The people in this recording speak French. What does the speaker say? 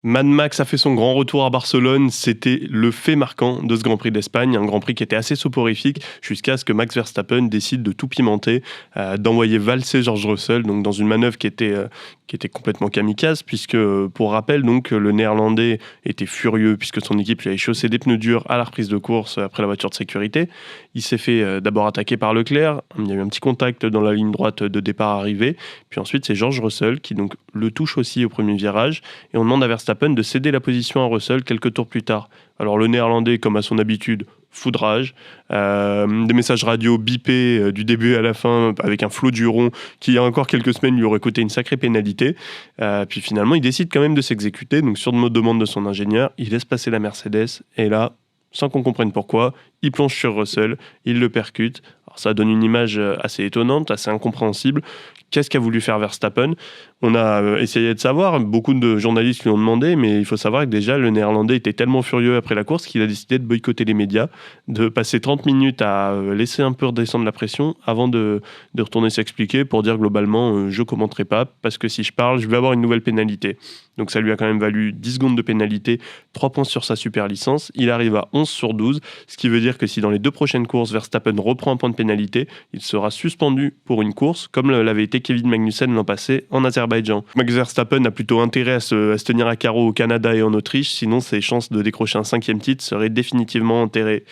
Mad Max a fait son grand retour à Barcelone, c'était le fait marquant de ce Grand Prix d'Espagne, un Grand Prix qui était assez soporifique jusqu'à ce que Max Verstappen décide de tout pimenter, d'envoyer valser George Russell donc dans une manœuvre qui était complètement kamikaze puisque, pour rappel donc, le Néerlandais était furieux puisque son équipe lui avait chaussé des pneus durs à la reprise de course après la voiture de sécurité. Il s'est fait d'abord attaquer par Leclerc, il y a eu un petit contact dans la ligne droite de départ arrivé, puis ensuite c'est George Russell qui donc le touche aussi au premier virage et on demande à Verstappen de céder la position à Russell quelques tours plus tard. Alors le Néerlandais, comme à son habitude, foudrage, des messages radio bipés du début à la fin avec un flot du rond qui, il y a encore quelques semaines, lui aurait coûté une sacrée pénalité. Puis finalement, il décide quand même de s'exécuter, donc sur demande de son ingénieur, il laisse passer la Mercedes, et là, sans qu'on comprenne pourquoi, il plonge sur Russell, il le percute. Alors ça donne une image assez étonnante, assez incompréhensible. Qu'est-ce qu'a voulu faire Verstappen ? On a essayé de savoir, beaucoup de journalistes lui ont demandé, mais il faut savoir que déjà le Néerlandais était tellement furieux après la course qu'il a décidé de boycotter les médias, de passer 30 minutes à laisser un peu redescendre la pression avant de retourner s'expliquer pour dire globalement je ne commenterai pas parce que si je parle, je vais avoir une nouvelle pénalité. Donc ça lui a quand même valu 10 secondes de pénalité, 3 points sur sa super licence, il arrive à 11 sur 12, ce qui veut dire que si dans les 2 prochaines courses Verstappen reprend un point de pénalité, il sera suspendu pour une course comme l'avait été Kevin Magnussen l'an passé en Azerbaïdjan. Max Verstappen a plutôt intérêt à se tenir à carreau au Canada et en Autriche, sinon ses chances de décrocher un 5e titre seraient définitivement enterrées.